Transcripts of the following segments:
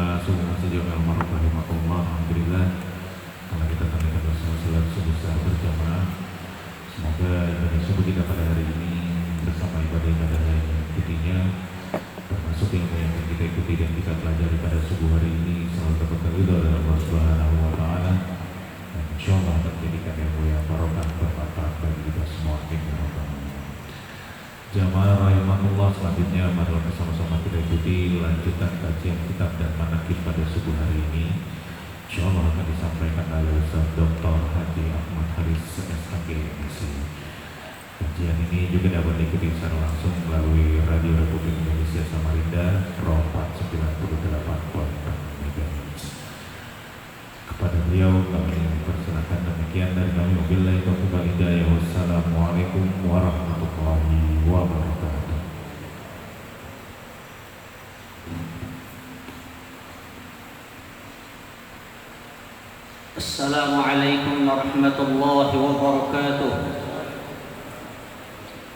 jamaah subuh masjid Jamil Maruf rahimahullah. Alhamdulillah telah kita tunaikan bersama salat subuh secara berjamaah. Semoga ibadah subuh kita pada hari ini bersama ibadah-ibadah yang mengikutinya, termasuk ilmu yang akan kita ikuti dan kita pelajari pada subuh hari ini selalu dapat ridha dari Allah Subhanahu wa taala, dan insyaallah akan menjadikan ilmu yang barokah bermanfaat bagi kita semua. Jamaah rahimahullah, selanjutnya marilah bersama-sama kita ikuti lanjutan kajian kitab dan manaqib pada subuh hari ini. Insyaallah akan disampaikan oleh Ustaz Dr. Haji Ahmad Haris SHG MC. Kajian ini juga dapat diikuti secara langsung melalui Radio Republik Indonesia Samarinda Pro 498.4 MHz. Kepada beliau kami persilakan, demikian dari kami. Wabillahi taufiq wal hidayah. Wassalamualaikum warahmatullahi wabarakatuh. Assalamualaikum warahmatullahi wabarakatuh.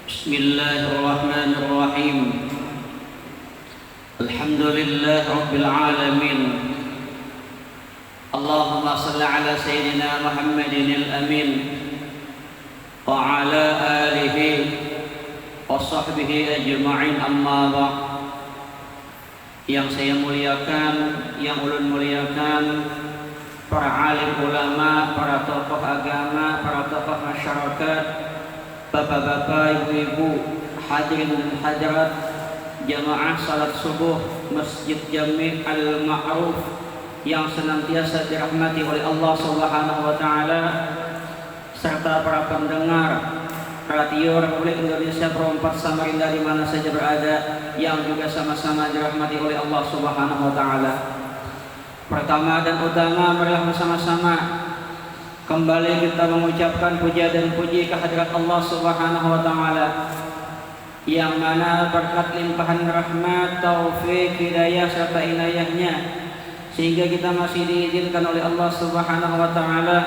Bismillahirrahmanirrahim. Alhamdulillah rabbil alamin. Allahumma salli ala sayyidina Muhammadin al-amin wa ala alihi wa sahbihi ajma'in, amma ba'd. Yang saya muliakan, yang ulun muliakan, para alim ulama, para tokoh agama, para tokoh masyarakat, bapak-bapak, ibu-ibu, hadirin dan hadirat jamaah salat subuh Masjid Jami' Al-Ma'ruf yang senantiasa dirahmati oleh Allah Subhanahu wa taala, serta para pendengar Radio Republik Indonesia Pro 4 Samarinda di mana saja berada, yang juga sama-sama dirahmati oleh Allah Subhanahu wa taala. Pertama dan utama, marilah bersama-sama kembali kita mengucapkan puja dan puji kehadirat Allah Subhanahu wa taala, yang mana berkat limpahan rahmat, taufik, hidayah serta inayahnya sehingga kita masih diizinkan oleh Allah Subhanahu wa taala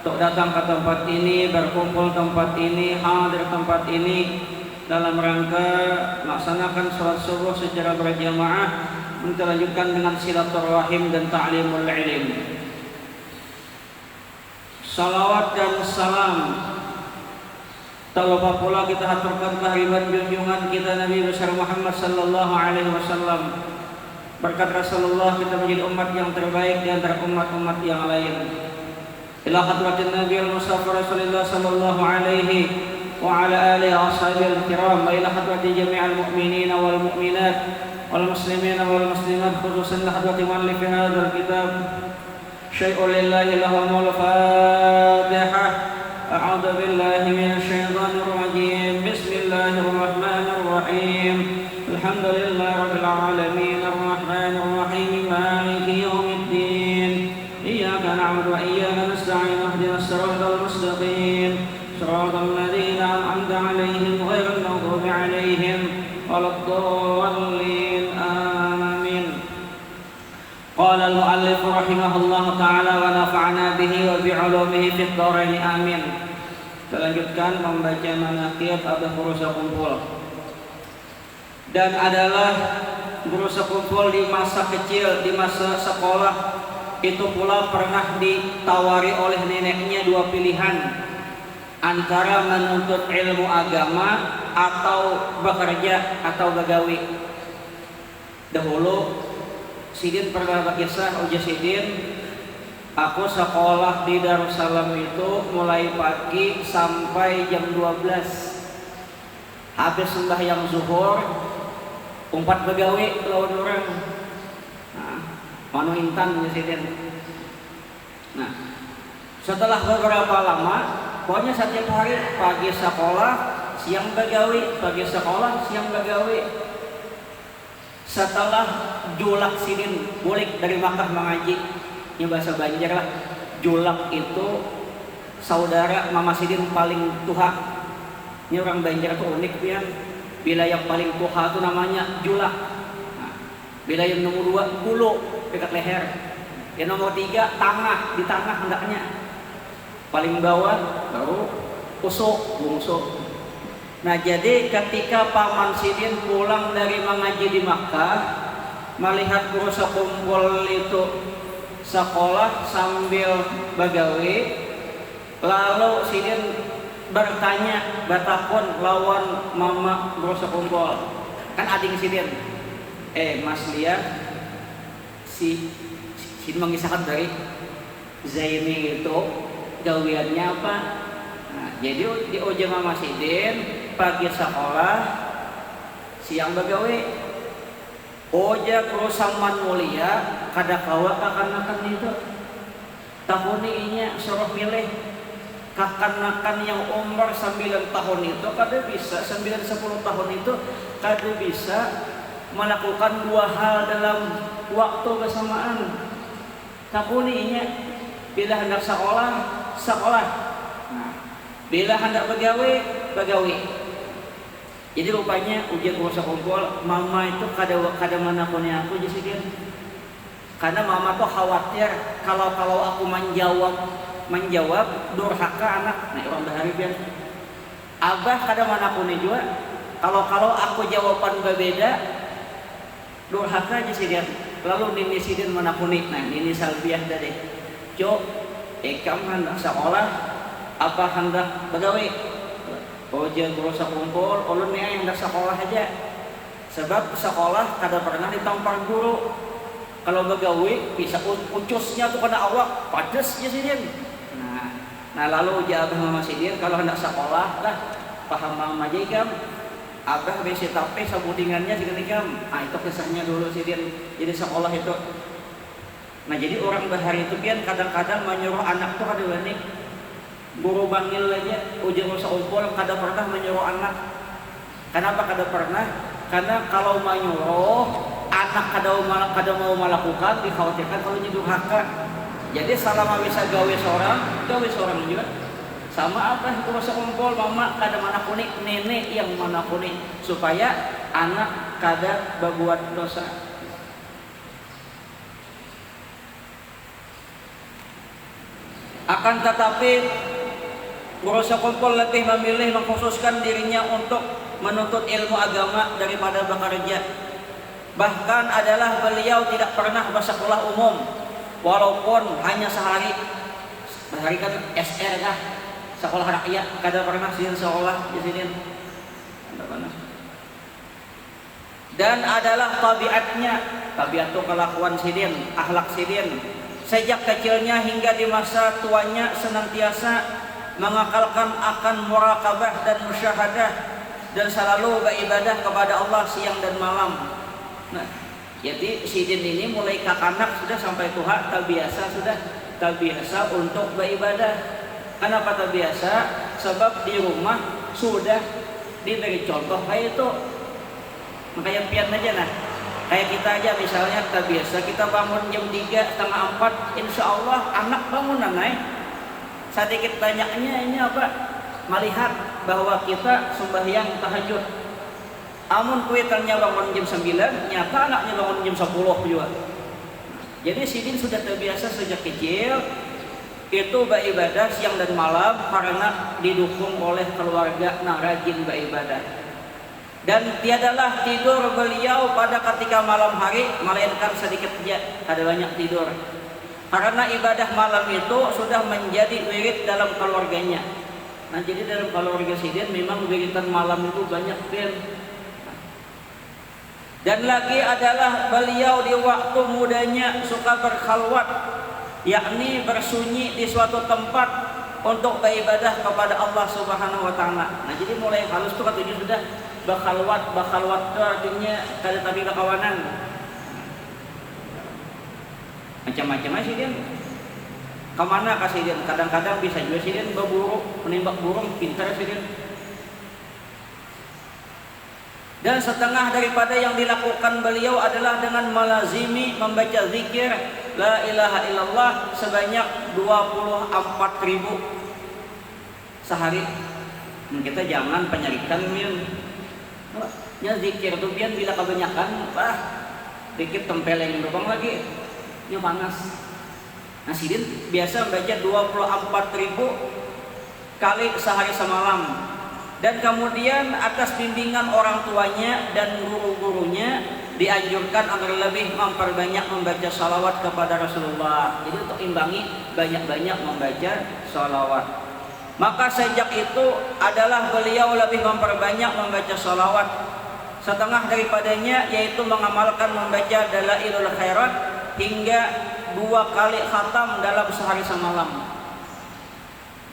untuk datang ke tempat ini, berkumpul tempat ini, hadir tempat ini dalam rangka melaksanakan salat subuh secara berjamaah, untuk lanjutkan dengan silaturahim dan ta'limul ilm. Salawat dan salam tak lupa pula kita haturkan kehadiran junjungan kita Nabi besar Muhammad sallallahu alaihi wasallam. Berkat Rasulullah kita menjadi umat yang terbaik di antara umat-umat yang lain. Ila hadratin Nabi al-Mustafa Rasulullah sallallahu alaihi wa ala alihi washabihi al-kiram, wa ila hadrati jami'al mu'minin wal mu'minat wal muslimin wal muslimat, khususan ila hadrati muallif hadzal kitab syai'un lillahi lahumul fatihah. A'udzu billahi minasy syaithanir rajim. Bismillahirrahmanirrahim. Alhamdulillahi rabbil alamin, arrahmanir rahim, maliki yaumiddin. Iyyaka na'budu wa iyyaka nasta'in. Ihdinas siratal mustaqim, siratal ladzina an'amta 'alaihim ghairil maghdubi 'alaihim waladdallin. Amin. Qala al-mu'allif rahimahullahu ta'ala wa nafa'ana bihi wa bi'ulumihi fid dharain. Amin. Kita lanjutkan membaca manaqib atau guru sekumpul, dan adalah guru sekumpul di masa kecil, di masa sekolah. Itu pula pernah ditawari oleh neneknya dua pilihan, antara menuntut ilmu agama atau bekerja atau begawi. Dahulu Sidin pernah berkisah, ujar Sidin, aku sekolah di Darussalam itu mulai pagi sampai jam 12. Habis sembahyang zuhur, umpat begawi lawan orang. Nah, manu intan ujar Sidin. Nah, setelah beberapa lama, pokoknya setiap hari pagi sekolah, siang begawi, pagi sekolah, siang begawi. Setelah julak Sidin balik dari Makkah mengaji, ini bahasa Banjar lah. Julak itu saudara mama Sidin paling tua. Ini orang Banjar tuh unik ya. Bila yang paling tua itu namanya julak. Nah, bila yang nomor 2 bulu dekat leher. Yang nomor 3 tangah, di tangah hendaknya. Paling bawah baru usuk, bungsu. Nah, jadi ketika paman Sidin pulang dari mengaji di Makkah, melihat guru sekumpul itu sekolah sambil bagawe, lalu sidin bertanya batakon lawan mama guru sekumpul, kan ading sidin, Mas lihat si mengisahkan dari Zaini itu gawiannya apa? Nah, jadi di ujung mama sidin pagi sekolah, siang bagawe. Oja kurusaman mulia kada kawa kakanakan itu tahun ini suruh milih kakanakan yang umur 9 tahun itu kada bisa 9-10 tahun itu kada bisa melakukan dua hal dalam waktu bersamaan. Tahun ini bila hendak sekolah nah, bila hendak begawe. Jadi rupanya ujian kuasa kumpul, mama itu kada manakunnya aku jadi dia. Karena mama tuh khawatir kalau aku menjawab durhaka anak. Nah orang bahari biar. Abah kada manakunnya juga. Kalau aku jawaban berbeda, durhaka jadi dia. Lalu nini sidin manakuni. Nah nini salbiah dari. Jo, ekam hendak sekolah, apa hendak begawe? Ujian berusaha kumpul, ulun nih yang hendak sekolah aja. Sebab sekolah kada pernah ditampar guru. Kalau begawe bisa ucusnya tuh kena awak, padas ya sidin. Nah lalu uji abah mama sidin kalau hendak sekolah lah paham mama aja ikam. Abah besi tape sabudingannya sidin ikam. Itu kisahnya dulu sidin. Jadi sekolah itu. Nah jadi orang bahari itu pian kadang-kadang menyuruh anak tuh kada wani. Guru bangil aja ujian usaha umpul kada pernah menyuruh anak. Kenapa kada pernah? Karena kalau menyuruh anak kada mau melakukan dikhawatirkan kalau jadi durhaka. Jadi selama bisa gawe seorang juga. Sama apa itu usaha umpul mama kada manakuni, nenek yang manakuni supaya anak kada berbuat dosa. Akan tetapi guru sekumpul lebih memilih mengkhususkan dirinya untuk menuntut ilmu agama daripada bekerja. Bahkan adalah beliau tidak pernah bersekolah umum, walaupun hanya sehari kan SR kah, sekolah rakyat, kada pernah sidin sekolah di sini. Dan adalah tabiat kelakuan sidin, akhlak sidin. Sejak kecilnya hingga di masa tuanya senantiasa mengakalkan akan murakabah dan musyahadah dan selalu beribadah kepada Allah siang dan malam. Nah, jadi sidin ini mulai kakanak sudah sampai tua terbiasa untuk beribadah. Kenapa terbiasa? Sebab di rumah sudah diberi contoh kayak itu. Makanya pian aja nah. Kayak kita aja misalnya terbiasa kita bangun jam 3, setengah 4, insya Allah anak bangunan naik. Sedikit banyaknya ini apa? Melihat bahwa kita sembahyang tahajud. Amun kuitannya bangun jam 9, nyata anaknya bangun jam 10 juga. Jadi sidin sudah terbiasa sejak kecil itu beribadah siang dan malam karena didukung oleh keluarga yang rajin beribadah. Dan tiadalah tidur beliau pada ketika malam hari melainkan sedikit saja, ada banyak tidur. Karena ibadah malam itu sudah menjadi wirid dalam keluarganya. Nah jadi dalam keluarga sidin memang wiridan malam itu banyak kan. Dan lagi adalah beliau di waktu mudanya suka berkhalwat, yakni bersunyi di suatu tempat untuk beribadah kepada Allah Subhanahu wa taala. Nah jadi mulai halus tuh katanya sudah bakhalwat itu artinya kada tabi kawanan. Macam-macam sih dia. Kemana kasih dia? Kadang-kadang bisa juga sih dia berburu, menembak burung, pintar sih dia. Dan setengah daripada yang dilakukan beliau adalah dengan melazimi membaca zikir la ilaha illallah sebanyak 24.000 sehari. Kita jangan penyarikan min. Ya zikir itu biar bila kebanyakan, dikit tempeleng doang lagi. Ini panas. Nah sidin biasa membaca 24.000 kali sehari semalam. Dan kemudian atas bimbingan orang tuanya dan guru-gurunya dianjurkan agar lebih memperbanyak membaca salawat kepada Rasulullah. Jadi untuk imbangi banyak-banyak membaca salawat. Maka sejak itu adalah beliau lebih memperbanyak membaca salawat. Setengah daripadanya yaitu mengamalkan membaca Dalailul Khairat hingga 2 kali khatam dalam sehari semalam.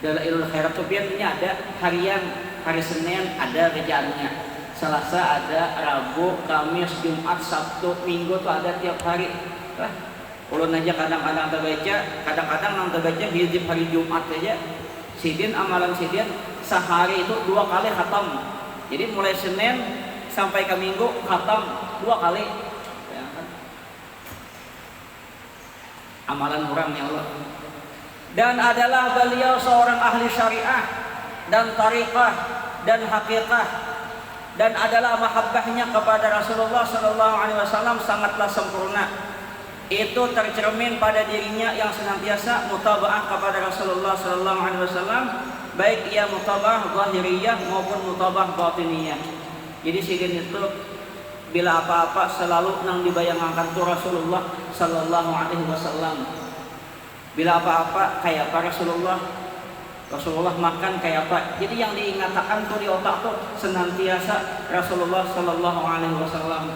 Dalailul Khairat itu biasanya ada harian, hari Senin ada kerjaannya, Selasa ada, Rabu, Kamis, Jumat, Sabtu, Minggu tuh ada tiap hari. Ulun aja kadang-kadang terbaca, kadang-kadang nang terbaca hizib hari Jumat aja. Sidin amalan sidin sehari itu 2 kali khatam. Jadi mulai Senin sampai ke Minggu khatam 2 kali. Ya kan? Amalan orang ya Allah. Dan adalah beliau seorang ahli syariah dan tariqah dan haqiqah, dan adalah mahabbahnya kepada Rasulullah sallallahu alaihi wasallam sangatlah sempurna. Itu tercermin pada dirinya yang senantiasa mutabaah kepada Rasulullah sallallahu alaihi wasallam, baik ia mutabaah zahiriyah maupun mutabaah batiniyah. Jadi sidin itu bila apa-apa selalu nang dibayangkan tuh Rasulullah sallallahu alaihi wasallam. Bila apa-apa kayak apa Rasulullah makan kayak apa. Jadi yang diingatkan tuh di otak tuh senantiasa Rasulullah sallallahu alaihi wasallam.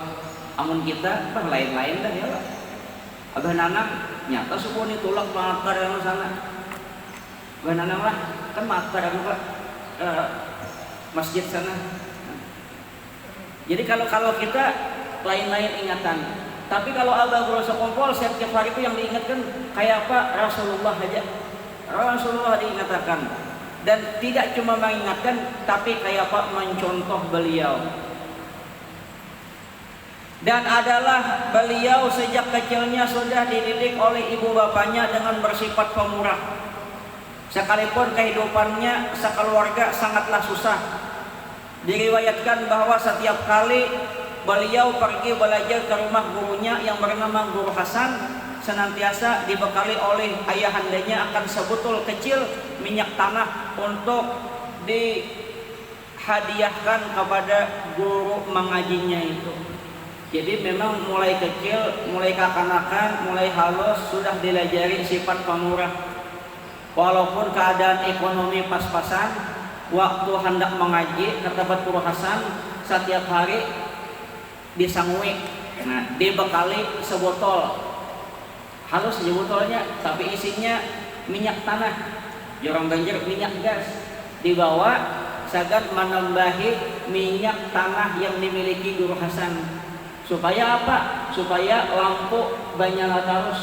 Amun kita lain-lain dah ya lah. Abah Nanang nyata subuh ni tulak matar yang sana. Abah Nanang lah kan matar yang masjid sana. Jadi kalau kita lain-lain ingatan. Tapi kalau Abah Guru sekumpul setiap hari itu yang diingatkan kayak apa Rasulullah aja. Rasulullah diingatkan. Dan tidak cuma mengingatkan tapi kayak apa mencontoh beliau. Dan adalah beliau sejak kecilnya sudah dididik oleh ibu bapaknya dengan bersifat pemurah. Sekalipun kehidupannya sekeluarga sangatlah susah. Diriwayatkan bahwa setiap kali beliau pergi belajar ke rumah gurunya yang bernama Guru Hasan, senantiasa dibekali oleh ayahandanya akan sebutul kecil minyak tanah untuk dihadiahkan kepada guru mengajinya itu. Jadi memang mulai kecil, mulai kekanakan, mulai halus sudah dilajari sifat pemurah. Walaupun keadaan ekonomi pas-pasan, waktu hendak mengaji ke tempat Guru Hasan setiap hari disangui, dibekali sebotol. Halus aja botolnya, tapi isinya minyak tanah. Jorong banjir minyak gas. Dibawa sagan menambahi minyak tanah yang dimiliki Guru Hasan. Supaya apa? Supaya lampu banyak terus.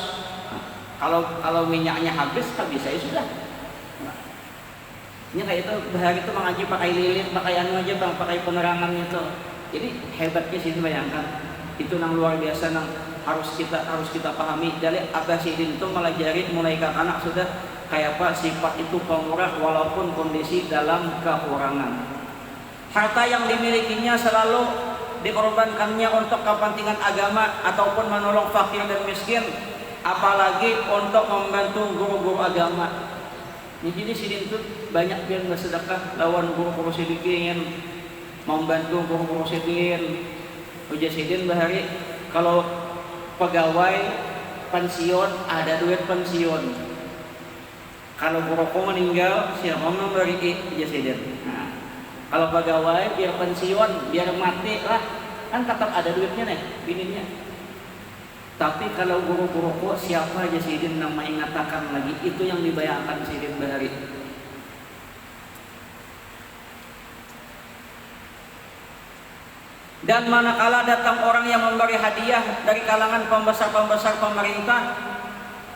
Kalau minyaknya habis ya sudah. Ini kayak itu bahari itu mengaji pakai lilin, pakai anu aja bang, pakai penerangan itu. Jadi hebatnya sih bayangkan. Itu nang luar biasa nang harus kita pahami. Dari Abah Sidin itu melajari mulai ke anak sudah kayak apa sifat itu pemurah walaupun kondisi dalam kekurangan. Harta yang dimilikinya selalu dikorbankannya untuk kepentingan agama ataupun menolong fakir dan miskin, apalagi untuk membantu guru-guru agama. Jadi Sidin itu banyak yang bersedekah lawan guru-guru Sidin, membantu guru-guru Sidin. Uja Sidin bahari kalau pegawai pensiun ada duit pensiun. Kalau guru meninggal siapa memberi Uja Sidin. Kalau pegawai biar pensiun, biar mati lah, kan tetap ada duitnya nih, bininya. Tapi kalau guru-guruku siapa aja Sidin yang mengatakan lagi, itu yang dibayangkan Sidin bahari. Dan manakala datang orang yang memberi hadiah dari kalangan pembesar-pembesar pemerintah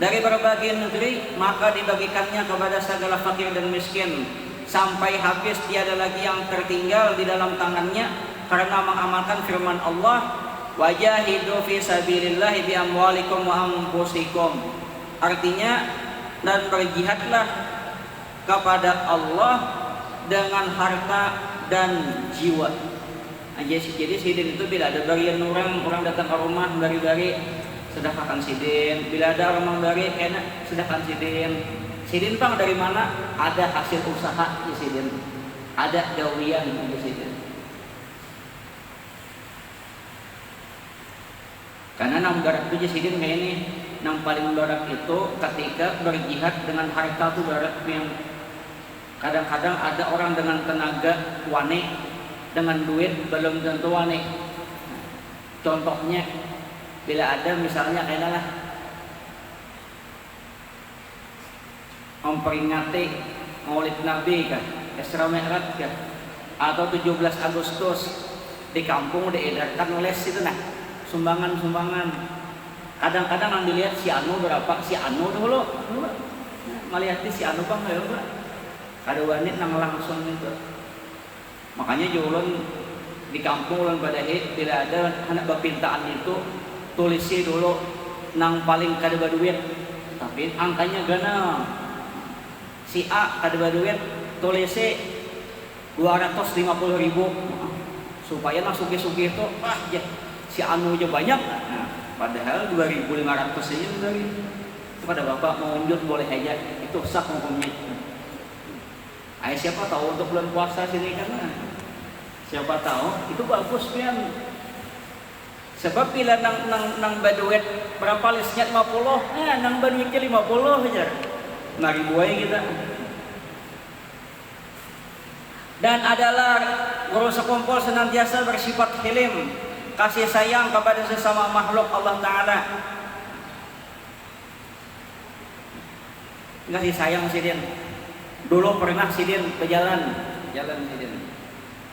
dari berbagai negeri, maka dibagikannya kepada segala fakir dan miskin. Sampai habis tiada lagi yang tertinggal di dalam tangannya karena mengamalkan firman Allah, wajahidu fi sabilillah bi amwalikum wa anfusikum. Artinya, dan berjihadlah kepada Allah dengan harta dan jiwa. Jadi Sidin itu bila ada barian orang datang ke rumah bari-bari sedekahkan Sidin. Bila ada orang bari enak sedekahkan Sidin. Sidin bang dari mana? Ada hasil usaha di Sidin, ada gawian di Sidin. Karena nang berat itu jadi kayak ini, nang paling berat itu ketika berjihad dengan harta tuh berat yang kadang-kadang ada orang dengan tenaga wani, dengan duit belum tentu wani. Contohnya bila ada misalnya kayak lah memperingati Maulid Nabi kah, Isra Mi'raj kah, atau 17 Agustus di kampung diedarkan oleh situ nah sumbangan. Kadang-kadang yang dilihat si anu berapa, si anu dulu melihat si anu bang ya Pak. Ada wanita nang langsung itu. Makanya julun di kampung ulun pada tidak ada anak bapintaan itu tulisi dulu nang paling kada baduit, tapi angkanya gana. Si A kada baduit tulisi 250.000 supaya nang suki-suki itu ya si anu aja banyak. Nah, padahal 2.500 aja dari pada bapak mau unjut boleh aja, itu sah hukumnya. Ayo siapa tahu untuk bulan puasa sini karena siapa tahu itu bagus pian. Sebab bila nang baduit berapa lisnya 50, nang baduitnya 50 aja. Nari buaya kita. Dan adalah guru sekumpul senantiasa bersifat hilim, kasih sayang kepada sesama makhluk Allah Ta'ala. Kasih sayang sidin. Dulu pernah sidin berjalan sidin,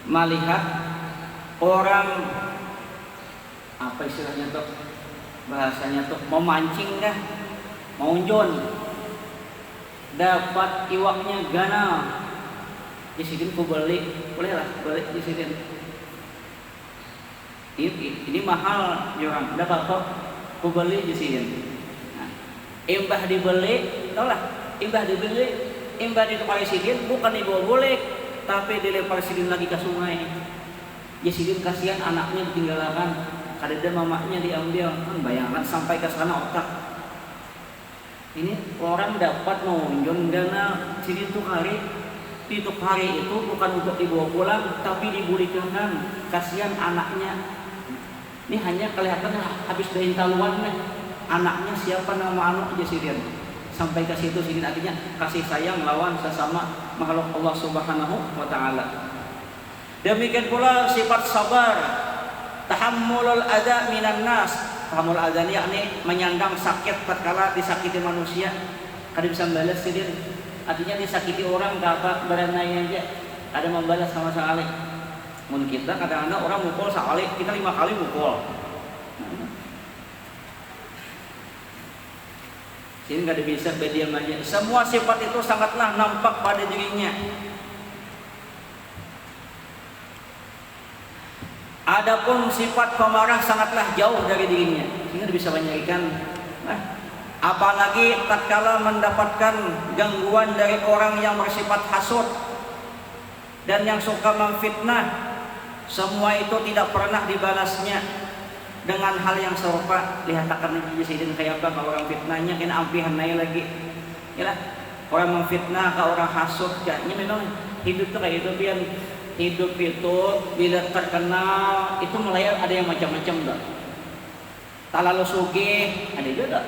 melihat orang apa istilahnya tuh, bahasanya tuh memancing dah, maunjon, dapat iwaknya gana. Di sidin ku beli, bolehlah beli di sidin. Ini mahal orang, dapat kok ku beli di sidin. Nah, imbah dibeli, tau lah, imbah ditumpang sidin bukan dibawa boleh, tapi dilempar sidin lagi ke sungai. Ya sidin kasihan anaknya ditinggalkan, kadang mamanya diambil. Bayangkan sampai ke sana otak. Ini orang dapat mengunjung dana sidin tuh hari itu bukan untuk dibawa pulang, tapi dibulihkan. Kasihan anaknya. Ini hanya kelihatan habis dari taluan nih. Anaknya siapa nama anu aja sidin. Sampai ke situ sidin artinya kasih sayang lawan sesama makhluk Allah Subhanahu wa taala. Demikian pula sifat sabar, tahammulul adza minan nas. Tahammul adza yakni menyandang sakit tatkala disakiti manusia. Kada bisa balas sidin. Artinya disakiti orang dapat berenai aja, ada membalas sama sekali. Mungkin kita kadang-kadang orang mukul sekali, kita 5 kali mukul. Sini nggak ada bisa berdiam aja. Semua sifat itu sangatlah nampak pada dirinya. Adapun sifat pemarah sangatlah jauh dari dirinya, sehingga bisa menyerikan. Apalagi tatkala mendapatkan gangguan dari orang yang bersifat hasud dan yang suka memfitnah, semua itu tidak pernah dibalasnya dengan hal yang serupa. Lihat akan dijadiin kayak apa kalau orang fitnahnya kena ampihan naik lagi. Yalah, orang memfitnah ke orang hasud, kayaknya memang hidup tuh kayak itu pian. Hidup itu bila terkenal itu mulai ada yang macam-macam dah. Talalu sugih ada juga dah.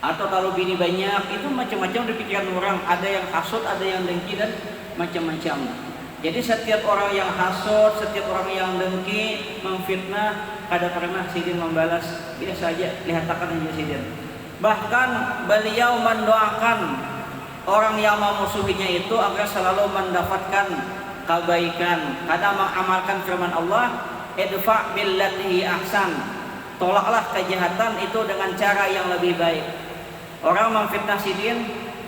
Atau kalau bini banyak itu macam-macam di pikiran orang, ada yang hasud, ada yang dengki dan macam-macam. Jadi setiap orang yang hasud, setiap orang yang dengki, memfitnah, kada pernah sidin membalas. Biasa saja, lihatakan aja sidin. Bahkan beliau mendoakan orang yang memusuhinya itu agar selalu mendapatkan kebaikan. Kada mengamalkan firman Allah, idfa billatihi ahsan. Tolaklah kejahatan itu dengan cara yang lebih baik. Orang memfitnah sidin,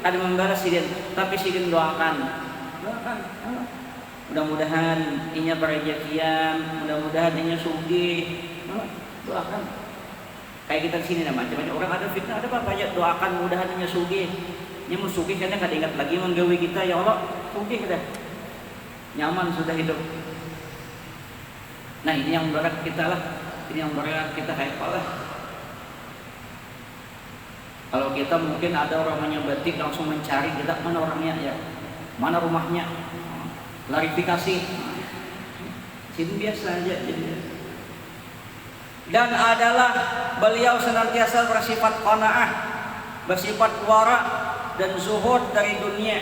ada membalas sidin, tapi sidin doakan. Mudah-mudahan inya berejekian, mudah-mudahan inya sugih. Doakan. Kayak kita di sini macam-macam orang ada fitnah, ada apa aja doakan mudahan inya sugih. Inya mau sugih karena kada ingat lagi menggawi kita, ya Allah, sugih dah. Nyaman sudah hidup. Nah, ini yang berat kita lah. Ini yang berat kita kayak apa lah. Kalau kita mungkin ada orang menyebati langsung mencari kita mana orangnya ya, mana rumahnya, klarifikasi. Sini biasa aja jadi. Dan adalah beliau senantiasa bersifat qanaah, bersifat wara dan zuhud dari dunia.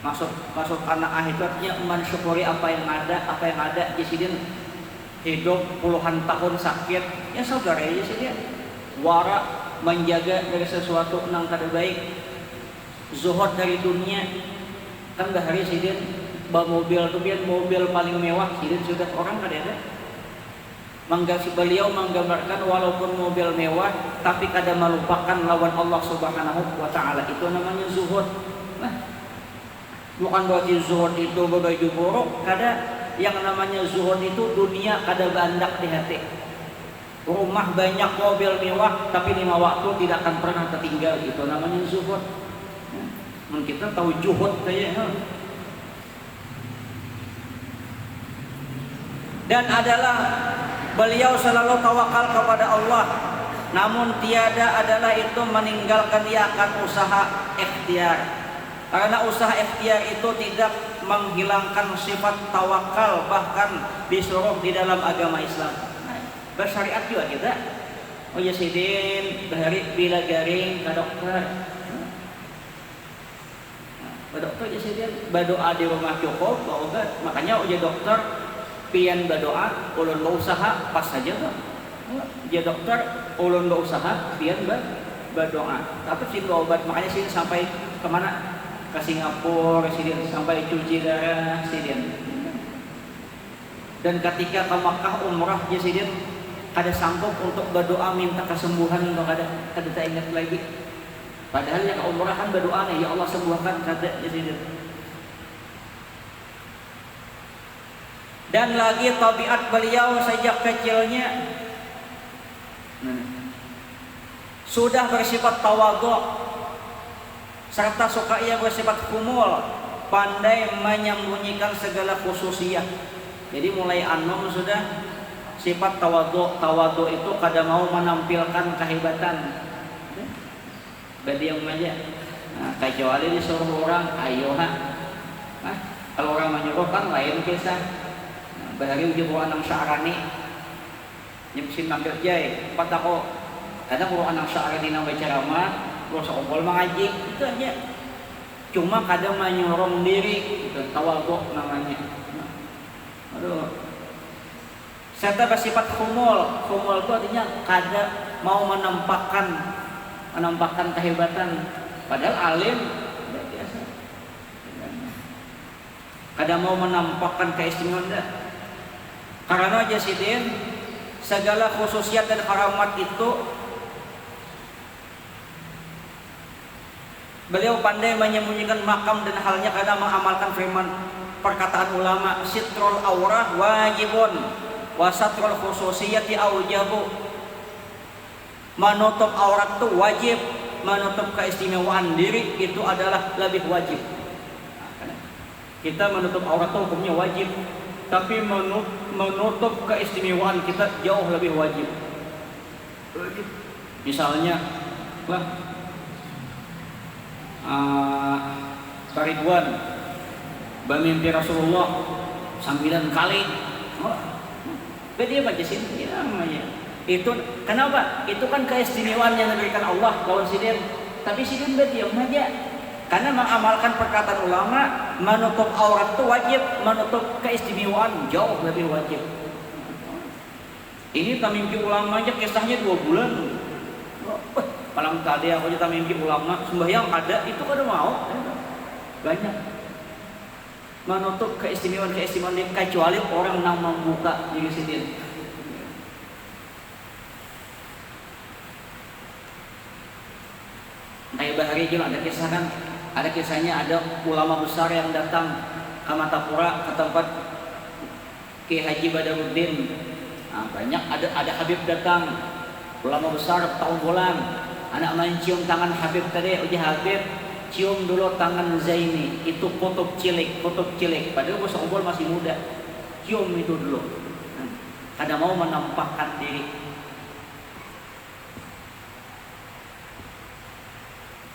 Maksud qanaah itu artinya mensyukuri apa yang ada. Jasidin hidup puluhan tahun sakit, ya saudara ya jasidin. Wara, menjaga dari sesuatu nang kada baik. Zuhud dari dunia. Kan bahari sidin mobil tuh biar mobil paling mewah sidin sudah orang kada ada. Beliau menggambarkan walaupun mobil mewah tapi kada melupakan lawan Allah Subhanahu wa taala. Itu namanya zuhud. Nah, bukan berarti zuhud itu berbaju buruk, kada. Yang namanya zuhud itu dunia kada bandak di hati. Rumah banyak, mobil mewah, tapi 5 waktu tidak akan pernah tertinggal. Itu namanya zuhud. Kita tahu juhud kayaknya. Dan adalah beliau selalu tawakal kepada Allah, namun tiada adalah itu meninggalkan dia akan usaha ikhtiar. Karena usaha ikhtiar itu tidak menghilangkan sifat tawakal, bahkan disuruh di dalam agama Islam. Bersyariat juga kita. Oh ya sidin, bahari bila garing ke dokter. Dokter jadi berdoa di rumah cukup, obat. Makanya uji dokter pian berdoa, ulun berusaha pas saja tuh. Uji dokter ulun berusaha pian berdoa. Tapi sih obat makanya sih sampai kemana? Ke Singapura, sih sampai cuci darah, sih. Dan ketika ke Makkah umrah, jadi ada sanggup untuk berdoa minta kesembuhan, untuk ada tak ingat lagi. Padahal yang umrahan berdoa nih, ya Allah sembuhkan kada jadi. Dan lagi tabiat beliau sejak kecilnya sudah bersifat tawadhu, serta suka ia bersifat kumul, pandai menyembunyikan segala khususiyah. Jadi mulai anom sudah sifat tawadhu. Tawadhu itu kada mau menampilkan kehebatan. Badi yang aja. Nah, kecuali disuruh orang, ayo kalau orang menyuruh kan lain kisah. Nah, bahari uji buah anang syarani, nyemsin mampir jay. Empat ako, kadang buah anang syarani nang ceramah, buah sekompol mengaji, itu aja. Cuma kadang menyuruh diri, itu tawadhu namanya. Nah, aduh. Serta bersifat khumul. Khumul itu artinya kada mau menampakkan kehebatan, padahal alim biasa. Kada mau menampakkan keistimewaan dah. Karena jasidin segala khususiat dan karamat itu beliau pandai menyembunyikan makam dan halnya kadang mengamalkan firman perkataan ulama, sitrul aurah wajibun wa satrul khususiyati aujabu. Menutup aurat itu wajib, menutup keistimewaan diri itu adalah lebih wajib. Kita menutup aurat itu hukumnya wajib, tapi menutup keistimewaan kita jauh lebih wajib. Misalnya, Pak Ridwan bermimpi Rasulullah 9 kali. Dia baca sini namanya. Itu kenapa? Itu kan keistimewaan yang diberikan Allah lawan sidin. Tapi sidin berdiam aja. Karena mengamalkan perkataan ulama, menutup aurat itu wajib, menutup keistimewaan jauh lebih wajib. Ini tamimpi ulama aja kisahnya 2 bulan. Malam tadi aku aja tamimpi ulama, sembahyang ada, itu kada mau. Banyak. Menutup keistimewaan kecuali orang yang membuka diri sidin. Kayak bahari juga ada kisahnya ada ulama besar yang datang ke Matapura, ke tempat Ki Haji Badaruddin. Nah, banyak ada Habib datang, ulama besar tahun bulan. Anak mencium tangan Habib tadi, uji Habib cium dulu tangan Zaini, itu kutub cilik. Padahal bos ombol masih muda, cium itu dulu. Kada mau menampakkan diri.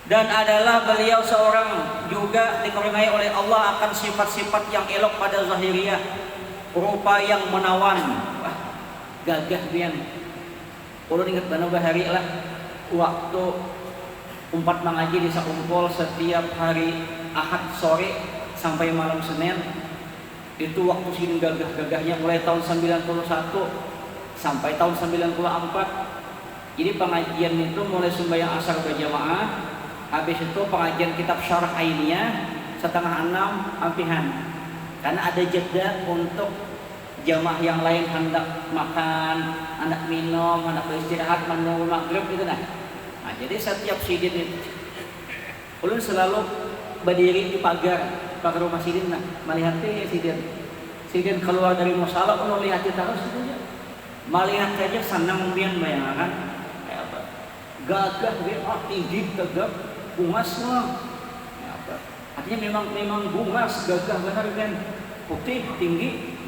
Dan adalah beliau seorang juga dikaruniai oleh Allah akan sifat-sifat yang elok pada zahiriyah, rupa yang menawan, gagah pian. Ulun ingat dana bahari lah waktu umpat mengaji di sakumpul setiap hari Ahad sore sampai malam Senin. Itu waktu sini gagah-gagahnya mulai tahun 91 sampai tahun 94. Jadi pengajian itu mulai sembahyang asar berjamaah, habis itu pengajian kitab syarah ainiyah 5:30 ampihan. Karena ada jeda untuk jamaah yang lain hendak makan, hendak minum, hendak beristirahat, menunggu maghrib gitu nah. Nah, jadi setiap sidin itu ulun selalu berdiri di pagar rumah sidin nah, melihat sidin. Sidin keluar dari musala ulun lihat terus itu aja. Melihat saja senang bian bayangkan kayak apa. Gagah bian tinggi tegap bungas no. Kayak apa. Artinya memang bungas gagah benar kan. Putih tinggi.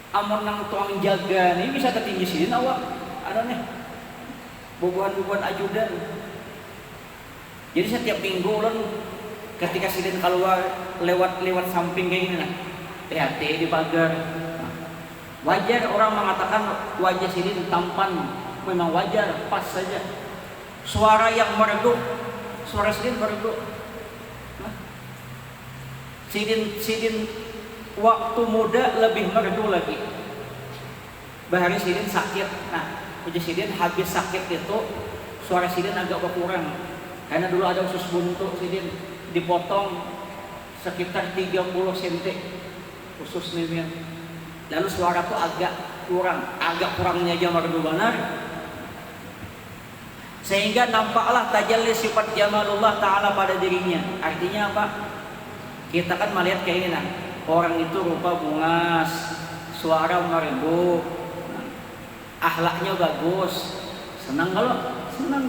Amun nang tuang jaga nih bisa tertinggi sidin awak ada nih bubuhan ajudan. Jadi setiap minggu ulun ketika sidin keluar lewat samping kayak gini nah, lihat di pagar. Nah, wajar orang mengatakan wajah sidin tampan, memang wajar, pas saja. Suara yang merdu, suara sidin merdu. Nah, sidin waktu muda lebih merdu lagi. Bahari sidin sakit. Nah, uji sidin habis sakit itu suara sidin agak berkurang. Karena dulu ada usus buntu sidin dipotong sekitar 30 cm usus nih. Lalu suara tuh agak kurangnya aja merdu benar. Sehingga nampaklah tajalli sifat jamalullah ta'ala pada dirinya. Artinya apa? Kita kan melihat kayak ini nah. Orang itu rupa bungas, suara merdu, akhlaknya bagus, senang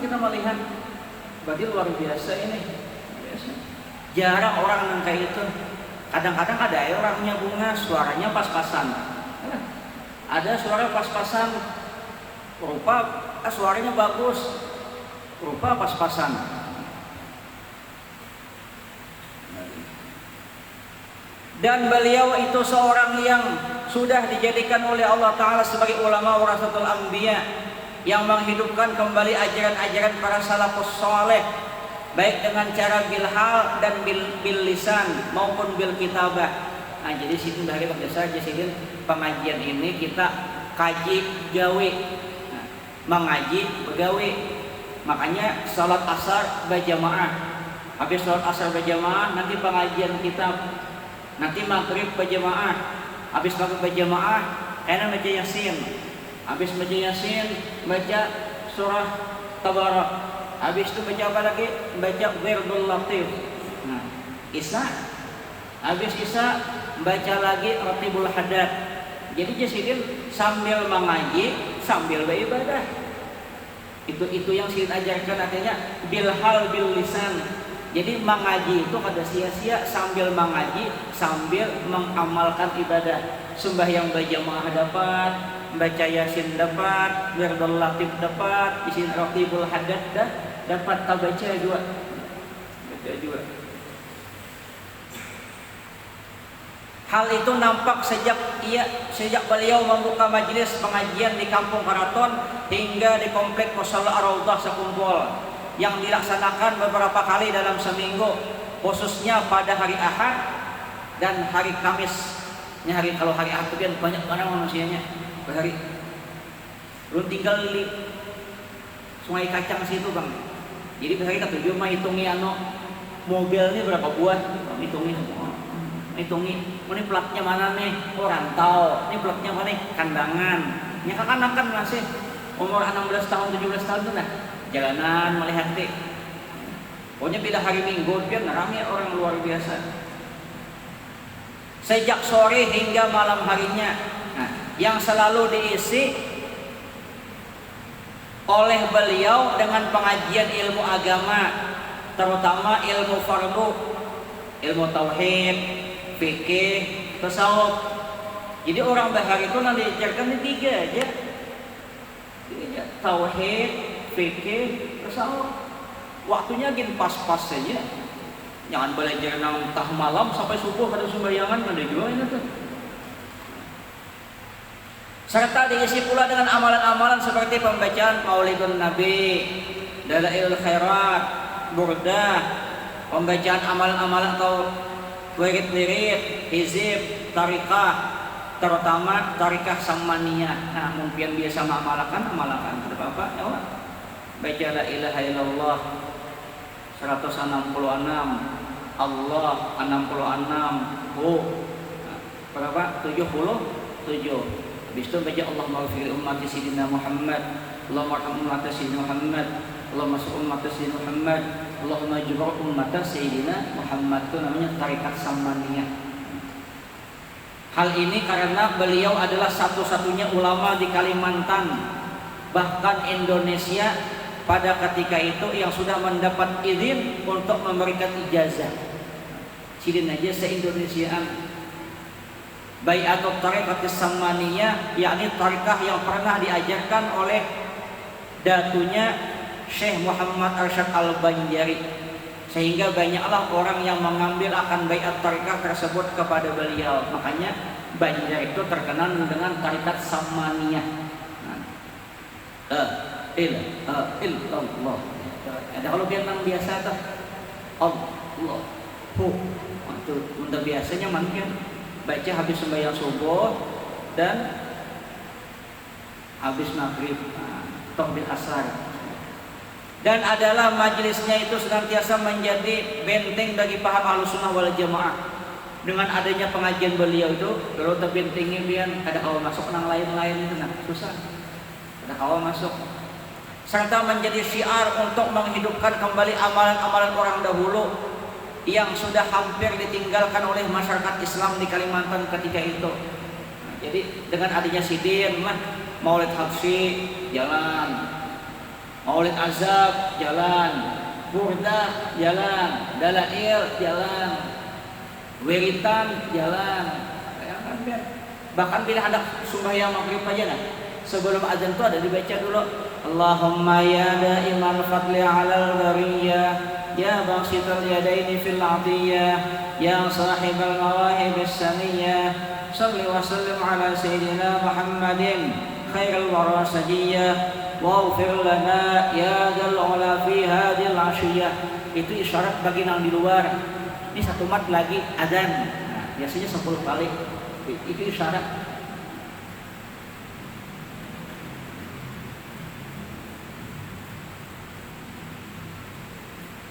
kita melihat. Berarti luar biasa ini. Biasa. Jarang orang yang kayak itu. Kadang-kadang ada orangnya bungas, suaranya pas-pasan. Ada suara pas-pasan, rupa suaranya bagus, rupa pas-pasan. Dan beliau itu seorang yang sudah dijadikan oleh Allah Ta'ala sebagai ulama warasatul anbiya yang menghidupkan kembali ajaran-ajaran para salafus saleh, baik dengan cara bilhal dan bil lisan maupun bil kitabah. Nah, jadi situ dari berdasar jadi pengajian ini kita kaji gawe, nah, mengaji begawe. Makanya salat asar berjamaah, habis salat asar berjamaah nanti pengajian kitab. Nanti maghrib berjamaah, habis maghrib berjamaah, karena baca yasin, habis baca yasin baca surah tabarak, habis itu baca apa lagi? Baca wirdul latif. Nah, isya, habis isya baca lagi ratibul hadat. Jadi jasidin sambil mengaji, sambil beribadah. Itu yang sidin ajarkan artinya bilhal bil lisan. Jadi mengaji itu kada sia-sia, sambil mengaji sambil mengamalkan ibadah. Sembahyang berjamaah dapat, baca yasin dapat, wirdul latif dapat, isin ratibul hadat dapat, baca juga. Hal itu nampak sejak beliau membuka majelis pengajian di Kampung Karaton hingga di komplek Musala Ar-Raudhah Sekumpul yang dilaksanakan beberapa kali dalam seminggu, khususnya pada hari Ahad dan hari Kamis. Kalau hari Ahad itu kan banyak orang manusianya berhari. Lu tinggal di Sungai Kacang situ bang. Jadi berhari kita tujuh mah hitungi mobil ini berapa buah, hitungi. Ini platnya mana nih? Oh rantau. Ini platnya mana nih? Kandangan. Ya kan masih umur 16 tahun 17 tahun tuh nah. Jalanan melihat deh. Pokoknya bila hari Minggu dia ramai orang luar biasa. Sejak sore hingga malam harinya. Nah, yang selalu diisi oleh beliau dengan pengajian ilmu agama, terutama ilmu fardu, ilmu tauhid, fikih, tasawuf. Jadi orang bahari itu nanti diajarkan di 3 aja. Tauhid, fikih, tasawuf. Waktunya gini pas-pas saja. Jangan belajar nang tah malam sampai subuh pada sembahyangan ada juga ini tuh. Serta diisi pula dengan amalan-amalan seperti pembacaan Maulidun Nabi, Dalailul Khairat, Burdah, pembacaan amalan-amalan atau wirid-wirid, hizib, tarikah, terutama tarikah Sammaniyah. Nah, mungkin biasa amalkan, apa ya Allah. Baca la ilaha illallah 166, Allah 66, berapa? 77. Habis itu baca Allahumma ghfir ummati sayyidina Muhammad, Allahumma arham ummati sayyidina Muhammad, Allahumma masuk ummati sayyidina Muhammad, Allahumma jubur ummati sayyidina Muhammad. Itu namanya tarikat Sammaniyah. Hal ini karena beliau adalah satu-satunya ulama di Kalimantan, bahkan Indonesia pada ketika itu yang sudah mendapat izin untuk memberikan ijazah. Sidin aja se-Indonesiaan. Bai'atut Tariqat Sammaniyah, yakni tarikah yang pernah diajarkan oleh datunya Syekh Muhammad Arsyad Al-Banjari, sehingga banyaklah orang yang mengambil akan bai'at tarikah tersebut kepada beliau. Makanya Banjar itu terkenal dengan tarikat Sammaniyah. Illallah. Ada kalau Vietnam biasa tuh Allah. Itu untuk biasanya mungkin baca habis sembahyang subuh dan habis maghrib, takbir asar. Dan adalah majelisnya itu senantiasa menjadi benteng bagi paham Ahlussunnah wal Jamaah. Dengan adanya pengajian beliau itu, kalau terbentengnya biar ada awal masuk nang lain-lain itu nah susah. Ada awal masuk. Serta menjadi syiar untuk menghidupkan kembali amalan-amalan orang dahulu yang sudah hampir ditinggalkan oleh masyarakat Islam di Kalimantan ketika itu. Jadi dengan adanya sidin, Maulid Habsyi jalan, Maulid Azab jalan, Burdah jalan, Dalail jalan, Wiritan jalan. Bahkan bila ada sembahyang maghrib aja nah, sebelum azan itu ada dibaca dulu Allahumma ya da'imal fadli 'alal bariyah, ya basital yadaini fil 'atiyah, ya sahibal mawahib as-saniyah, salli wa sallim ala sayyidina Muhammadin khairul wara sajiyah, waghfir lana ya dzal 'ula fi hadhil 'ashiyah. Itu isyarat bagi yang di luar. Ini satu mat lagi azan. Nah, biasanya 10 kali. Itu isyarat.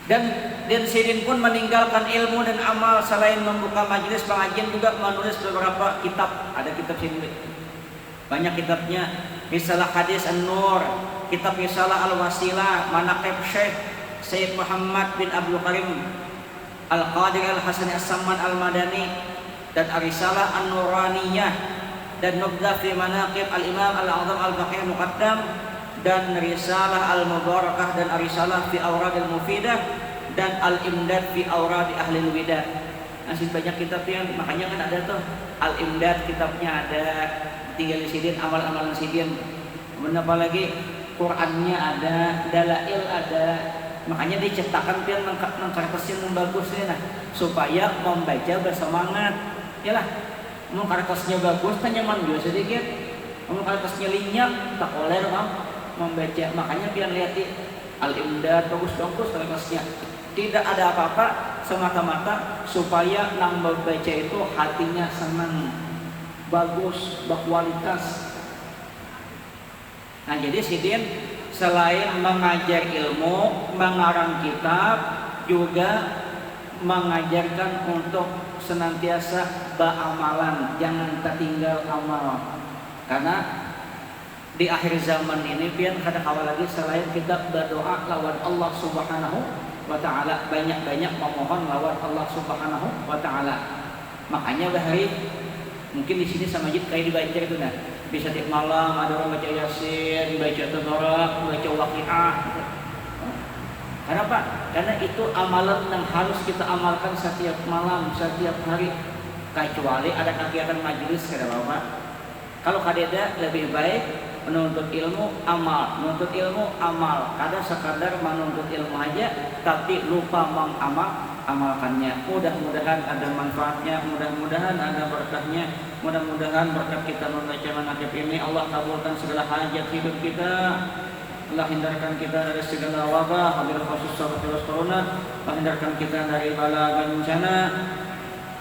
Dan Sidin pun meninggalkan ilmu dan amal. Selain membuka majelis pengajian juga menulis beberapa kitab. Ada kitab Sidin banyak kitabnya. Risalah Hadis An-Nur, kitab Risalah Al-Wasilah, Manaqib Syekh Sayyid Muhammad bin Abdul Karim Al-Qadir Al-Hasan As-Samman Al-Madani, dan Risalah An-Nuraniyah, dan Nubdha fi Manaqib Al-Imam Al-Azam Al-Baqir Muqaddam, dan Risalah Al-Mubarakah, dan Risalah fi Awrad Al-Mufidah, dan Al-Imdad fi Awrad Ahli Widah. Masih banyak kitab yang makanya kan ada tuh Al-Imdad kitabnya ada, tinggal di Sidin amal-amalan Sidin. Kemudian apalagi Qur'annya ada, Dalail ada. Makanya diciptakan pian kertasnya yang bagusnya nah, supaya membaca bersemangat. Yalah, mau kertasnya bagus kan nyaman juga sedikit. Mau kertasnya linyak tak oleh membaca. Makanya pian lihat di Al-Imdad bagus-bagus kertasnya. Tidak ada apa-apa, semata-mata supaya nang membaca itu hatinya senang, bagus, berkualitas. Nah jadi Sidin selain mengajar ilmu, mengarang kitab, juga mengajarkan untuk senantiasa beramalan, jangan tertinggal amal. Karena di akhir zaman ini pian kada kawal lagi selain kita berdoa lawan Allah Subhanahu wa Ta'ala, banyak-banyak memohon lawan Allah Subhanahu wa Ta'ala. Makanya bahari mungkin di sini sama masjid kayak dibaca itu nah. Bisa tiap malam ada orang baca Yasin, baca Tabarak, baca Waqiah. Kenapa? Karena itu amalan yang harus kita amalkan setiap malam, setiap hari. Kecuali ada kegiatan majelis kada apa. Kalau kadeda lebih baik menuntut ilmu amal, kada sekadar menuntut ilmu aja tapi lupa mengamal amalkannya. Mudah-mudahan ada manfaatnya, mudah-mudahan ada berkahnya, mudah-mudahan berkat kita membaca manaqib ini Allah kabulkan segala hajat hidup kita. Allah hindarkan kita dari segala wabah, wabil khusus virus corona. Allah hindarkan kita dari bala bencana.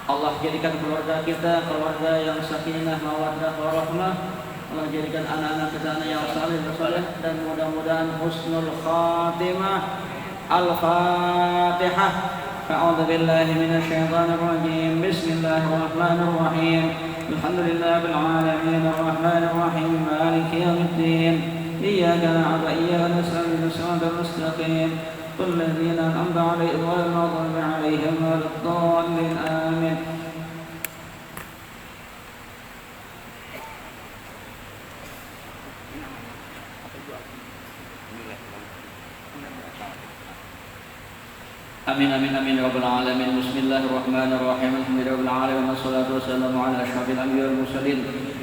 Allah jadikan keluarga kita keluarga yang sakinah, mawaddah, warahmah. Allah jadikan anak-anak kita anak yang saleh dan mudah-mudahan husnul khatimah. Al-Fatihah. A'udzu billahi minasyaitonir rajim. Bismillahirrahmanirrahim. Alhamdulillahil alamin arrahmanir rahim maliki yaumiddin. Iyyaka na'budu wa iyyaka nasta'in ihdinas mustaqim. الذين أنعمت عليهم غير المغضوب عليهم ولا الضالين آمين. Amin amin amin rabbal alamin. Bismillahirrahmanirrahim. Alhamdulillahirabbil alamin wassalatu wassalamu ala asyrafil anbiya'i wal mursalin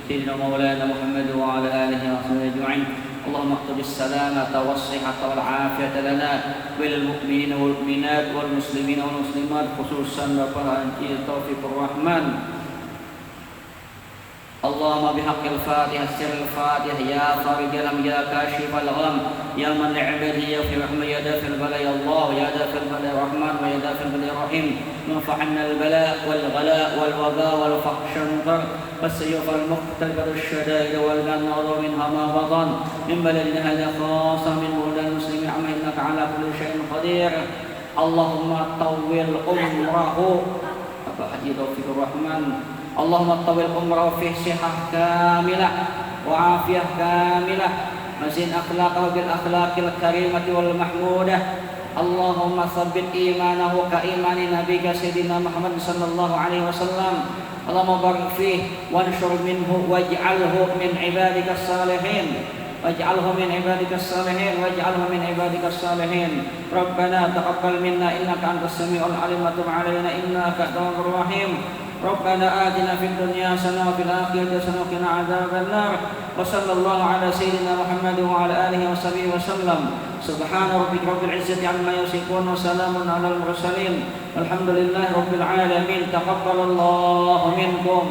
sayyidina maulana Muhammad wa ala alihi wa sahbihi ajma'in. اللهم اقتض السلامة والصحة والعافية لنا وللمؤمنين والمؤمنات والمسلمين والمسلمات خصوصا وفرج توفيق الرحمن. اللهم بحق الفاتحة سر الفاتحة يا فارج الهم يا كاشف الغم يا من لعباده يغفر رحمة يا دافع البلاء يا الله يا دافع البلاء الرحمن ويا دافع البلاء الرحيم. من فعلنا البلاء والغلاء والوباء والفحش والمنكر والسيوف المختلفة والشدائد والمنار منها ما بطن من بلدنا هذا خاصة من بلدان المسلمين عما إنك على كل شيء قدير. اللهم طول عمره أبا حديث توفيق الرحمن. اللهم طول عمره في صحة كاملة وعافية كاملة وزن أخلاقه بالأخلاق الكريمة والمحمودة. اللهم ثبت إيمانه كإيمان نبيك سيدنا محمد صلى الله عليه وسلم. اللهم بارك فيه وانشر منه واجعله من عبادك الصالحين واجعله من عبادك الصالحين واجعله من عبادك الصالحين. ربنا تقبل منا إنك أنت السميع العليم وتب علينا إنك التواب الرحيم. ربنا آتنا في الدنيا حسنة وفي الآخرة حسنة وقنا عذاب النار. وصلى الله على سيدنا محمد وعلى آله وصحبه وسلم. سبحان ربك رب العزة عما يصفون وسلام على المرسلين والحمد لله رب العالمين. تقبل الله منكم.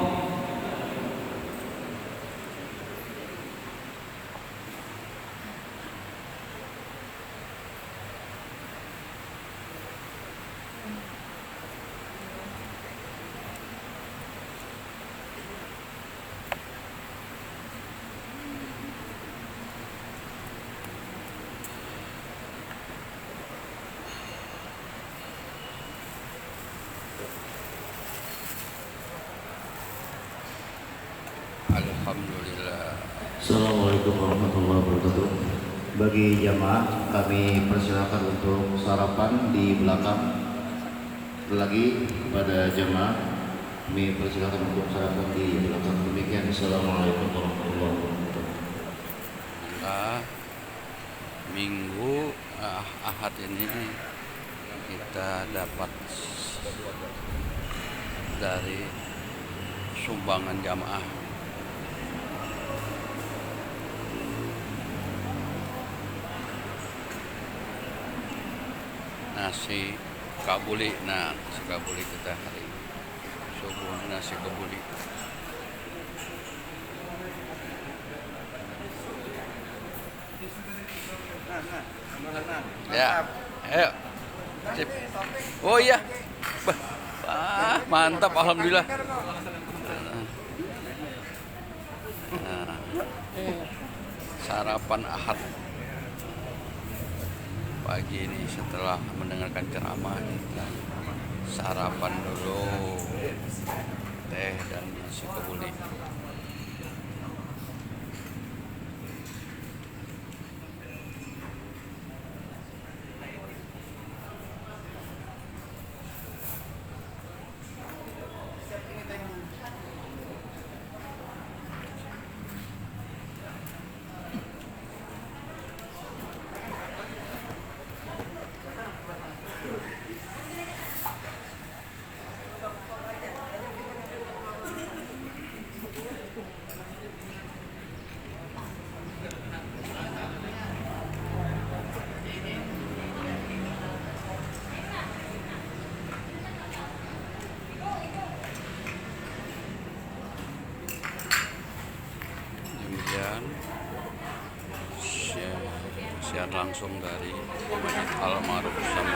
Alhamdulillah. Assalamualaikum warahmatullahi wabarakatuh. Bagi jamaah kami persilakan untuk sarapan di belakang. Lagi kepada jamaah kami persilakan untuk sarapan di belakang. Demikian. Assalamualaikum warahmatullahi wabarakatuh. Minggu Ahad ini kita dapat dari sumbangan jamaah nasi kabuli. Nah, nasi kabuli kita hari ini subuh nasi kabuli. Ya, ayo. Sip. Oh iya. Mantap, alhamdulillah. Nah, sarapan Ahad pagi ini setelah mendengarkan ceramah kita sarapan dulu teh dan nasi kebuli. Siar langsung dari Masjid Al Ma'ruf sama